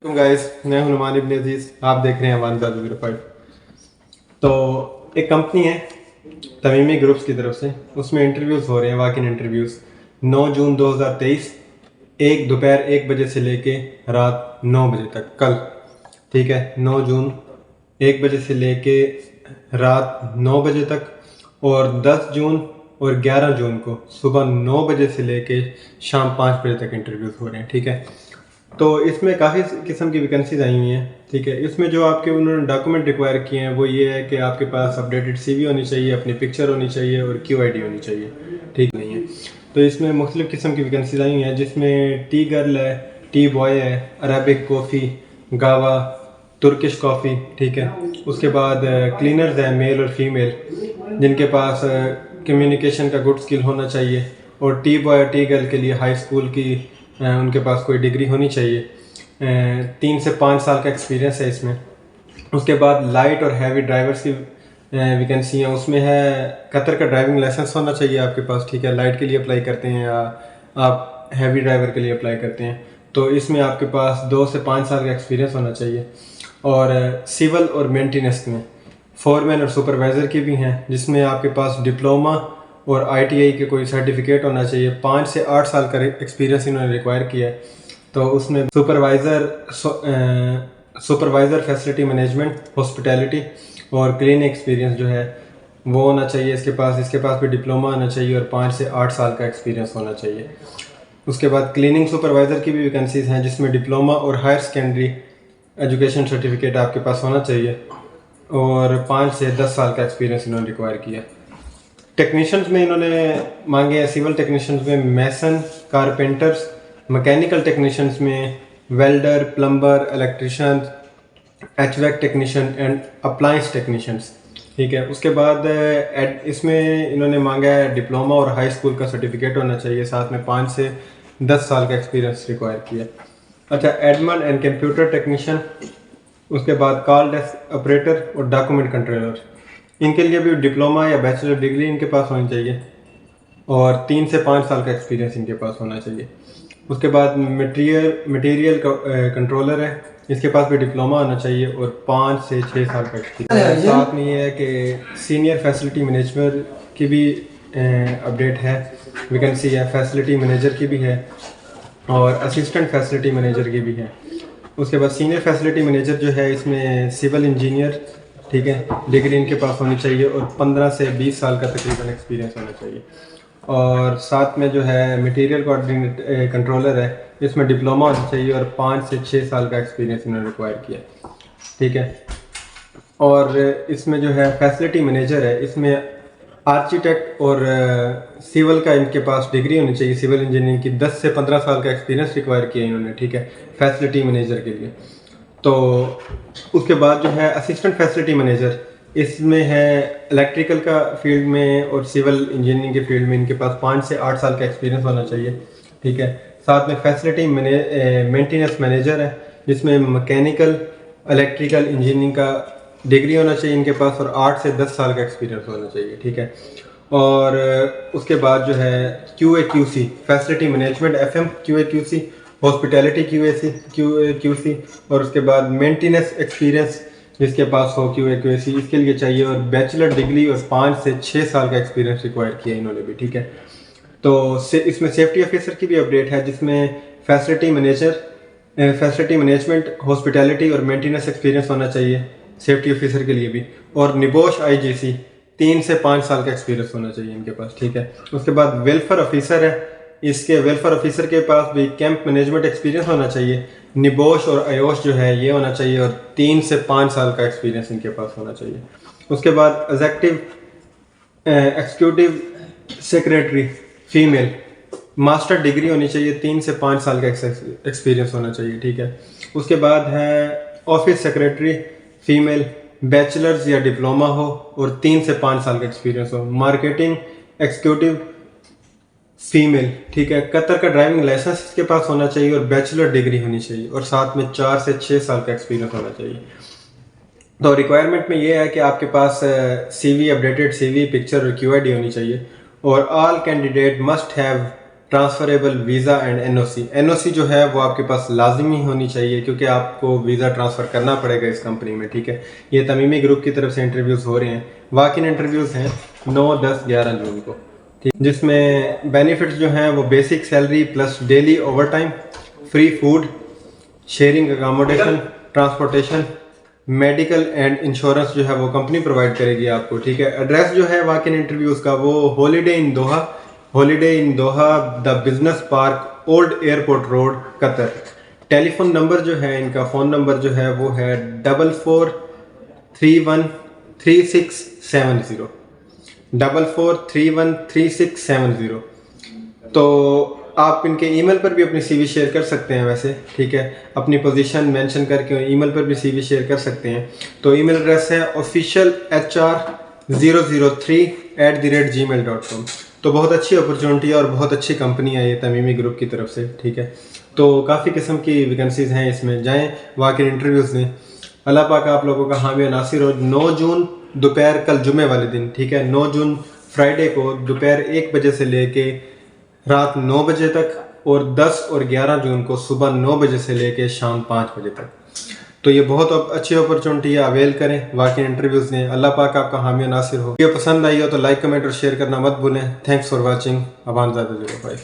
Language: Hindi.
गाइस, मैं हूं नुमान इब्न अजीज। आप देख रहे हैं 1005। तो एक कंपनी है तमीमी ग्रुप्स की तरफ से, उसमें इंटरव्यूज़ हो रहे हैं, वॉक इन इंटरव्यूज़ 9 जून 2023 दोपहर 1 बजे से लेके रात 9 बजे तक। कल, ठीक है, 9 जून 1 बजे से लेके रात 9 बजे तक, और 10 जून और 11 जून को सुबह 9 बजे से लेके शाम 5 बजे तक इंटरव्यूज़ हो रहे हैं, ठीक है। तो इसमें काफ़ी किस्म की वैकेंसीज आई हुई हैं, ठीक है। इसमें जो आपके उन्होंने डॉक्यूमेंट रिक्वायर किए हैं वो ये है कि आपके पास अपडेटेड सीवी होनी चाहिए, अपनी पिक्चर होनी चाहिए और QID होनी चाहिए, ठीक नहीं है। तो इसमें मुख्तलिफ़ किस्म की वैकेंसीज आई हुई हैं, जिसमें टी गर्ल है, टी बॉय है, अरबिक कॉफ़ी, गावा, तुर्किश कॉफ़ी, ठीक है। उसके बाद क्लीनर्स हैं, मेल और फीमेल, जिनके पास कम्युनिकेशन का गुड स्किल होना चाहिए। और टी बॉय और टी गर्ल के लिए हाई स्कूल की उनके पास कोई डिग्री होनी चाहिए। 3 से 5 साल का एक्सपीरियंस है इसमें। उसके बाद लाइट और हैवी ड्राइवर्स की वैकेंसी है। उसमें है कतर का ड्राइविंग लाइसेंस होना चाहिए आपके पास, ठीक है। लाइट के लिए अप्लाई करते हैं या आप हैवी ड्राइवर के लिए अप्लाई करते हैं, तो इसमें आपके पास 2 से 5 साल का एक्सपीरियंस होना चाहिए। और सिविल और मेंटेनेंस में फोरमैन और सुपरवाइज़र की भी हैं, जिसमें आपके पास डिप्लोमा और ITI के कोई सर्टिफिकेट होना चाहिए। 5 से 8 साल का एक्सपीरियंस इन्होंने रिक्वायर किया है। तो उसमें सुपरवाइज़र फैसिलिटी मैनेजमेंट, हॉस्पिटैलिटी और क्लीनिंग एक्सपीरियंस जो है वो होना चाहिए इसके पास भी डिप्लोमा होना चाहिए और 5 से 8 साल का एक्सपीरियंस होना चाहिए। उसके बाद क्लीनिंग सुपरवाइज़र की भी वैकेंसीज़ हैं, जिसमें डिप्लोमा और हायर सेकेंडरी एजुकेशन सर्टिफिकेट आपके पास होना चाहिए और 5 से 10 साल का एक्सपीरियंस इन्होंने रिक्वायर किया। टेक्नीशियंस में इन्होंने मांगे हैं, सिविल टेक्नीशियंस में मैसन, कारपेंटर्स, मैकेनिकल टेक्नीशियंस में welder, plumber, electrician, HVAC technician and appliance technicians, ठीक है। उसके बाद इसमें इन्होंने मांगा है डिप्लोमा और हाई स्कूल का सर्टिफिकेट होना चाहिए, साथ में 5 से 10 साल का एक्सपीरियंस रिक्वायर किया। अच्छा, एडमन एंड कंप्यूटर टेक्नीशियन, उसके बाद कॉल डेस्क ऑपरेटर और डॉक्यूमेंट कंट्रोलर, इनके लिए भी डिप्लोमा या बैचलर डिग्री इनके पास होनी चाहिए और 3 से 5 साल का एक्सपीरियंस इनके पास होना चाहिए। उसके बाद मटेरियल कंट्रोलर है, इसके पास भी डिप्लोमा होना चाहिए और 5 से 6 साल का एक्सपीरियंस। साथ में ये है कि सीनियर फैसिलिटी मैनेजर की भी अपडेट है, वैकेंसी है, फैसिलिटी मैनेजर की भी है और असिस्टेंट फैसिलिटी मैनेजर की भी है। उसके बाद सीनियर फैसिलिटी मैनेजर जो है, इसमें सिविल इंजीनियर, ठीक है, डिग्री इनके पास होनी चाहिए और 15 से 20 साल का तकरीबन एक्सपीरियंस होना चाहिए। और साथ में जो है मटेरियल कोऑर्डिनेट कंट्रोलर है, इसमें डिप्लोमा होना चाहिए और 5 से 6 साल का एक्सपीरियंस इन्होंने रिक्वायर किया, ठीक है। और इसमें जो है फैसिलिटी मैनेजर है, इसमें आर्किटेक्ट और सिविल का इनके पास डिग्री होनी चाहिए, सिविल इंजीनियरिंग की 10 से 15 साल का एक्सपीरियंस रिक्वायर किया इन्होंने, ठीक है, फैसिलिटी मैनेजर के लिए। तो उसके बाद जो है असिस्टेंट फैसिलिटी मैनेजर, इसमें है इलेक्ट्रिकल का फील्ड में और सिविल इंजीनियरिंग के फील्ड में इनके पास 5 से 8 साल का एक्सपीरियंस होना चाहिए, ठीक है। साथ में फैसिलिटी मेंटेनेंस मैनेजर है, जिसमें मैकेनिकल, इलेक्ट्रिकल इंजीनियरिंग का डिग्री होना चाहिए इनके पास और 8 से 10 साल का एक्सपीरियंस होना चाहिए, ठीक है। और उसके बाद जो है QA/QC, facility management FM QA/QC, hospitality QA/QC और उसके बाद मेंटेनेंस एक्सपीरियंस जिसके पास हो QA/QC इसके लिए चाहिए और बैचलर डिग्री और 5 से 6 साल का एक्सपीरियंस रिक्वायर किया इन्होंने भी, ठीक है। तो इसमें सेफ्टी ऑफिसर की भी अपडेट है, जिसमें फैसिलिटी मैनेजमेंट, हॉस्पिटैलिटी और मेंटेनेंस एक्सपीरियंस होना चाहिए सेफ्टी ऑफिसर के लिए भी। और निबोश IGC 3 से 5 साल का एक्सपीरियंस होना चाहिए इनके पास, ठीक है। उसके बाद वेलफेयर ऑफिसर है, इसके वेलफेयर ऑफिसर के पास भी कैंप मैनेजमेंट एक्सपीरियंस होना चाहिए। निबोश और आयोश जो है ये होना चाहिए और 3 से 5 साल का एक्सपीरियंस इनके पास होना चाहिए। उसके बाद executive secretary female, master degree होनी चाहिए, 3 से 5 साल का एक्सपीरियंस होना चाहिए, ठीक है। उसके बाद है ऑफिस सेक्रेटरी फीमेल, बैचलर्स या डिप्लोमा हो और 3 से 5 साल का एक्सपीरियंस हो। मार्केटिंग एग्जीक्यूटिव फीमेल, ठीक है, कतर का ड्राइविंग लाइसेंस इसके पास होना चाहिए और बैचलर डिग्री होनी चाहिए और साथ में 4 से 6 साल का एक्सपीरियंस होना चाहिए। तो रिक्वायरमेंट में ये है कि आपके पास CV, अपडेटेड CV, पिक्चर और QID होनी चाहिए और all candidate must have transferable visa and NOC जो है वो आपके पास लाजमी होनी चाहिए, क्योंकि आपको वीज़ा ट्रांसफ़र करना पड़ेगा इस कंपनी में, ठीक है। ये तमीमी ग्रुप की तरफ से इंटरव्यूज़ हो रहे हैं, वॉक इन इंटरव्यूज़ हैं 9, 10, 11 जून को, ठीक, जिसमें बेनिफिट्स जो हैं वो basic salary plus daily over time, free food, sharing accommodation, transportation, medical and insurance जो है वो कंपनी प्रोवाइड करेगी आपको, ठीक है। एड्रेस जो है वॉक इन इंटरव्यूज़ का वो holiday in Doha the business park, old airport road, Qatar. Telephone number जो है इनका, फ़ोन नंबर जो है वो है 44313670, 44313670। तो आप इनके ईमेल पर भी अपनी सीवी शेयर कर सकते हैं वैसे, ठीक है, अपनी पोजीशन मेंशन करके ईमेल पर भी सीवी शेयर कर सकते हैं। तो ईमेल एड्रेस है officialhr003@gmail.com। तो बहुत अच्छी अपॉर्चुनिटी है और बहुत अच्छी कंपनी है ये तमीमी ग्रुप की तरफ से, ठीक है। तो काफ़ी किस्म की वैकेंसीज़ हैं इसमें, जाएँ वहाँ के इंटरव्यूज़ दें। अल्लाह पाक आप लोगों का हामी और नासिर हो। 9 जून दोपहर, कल जुमे वाले दिन, ठीक है, 9 जून फ्राइडे को दोपहर 1 बजे से लेके रात 9 बजे तक, और 10 और 11 जून को सुबह 9 बजे से लेके शाम 5 बजे तक। तो ये बहुत अच्छी अपॉर्चुनिटी है, अवेल करें, वाकई इंटरव्यूज़ दें। अल्लाह पाक आपका हामी और नासिर हो। वीडियो पसंद आई हो तो लाइक, कमेंट और शेयर करना मत भूलें। Thanks for watching. अबान ज़ादा 05।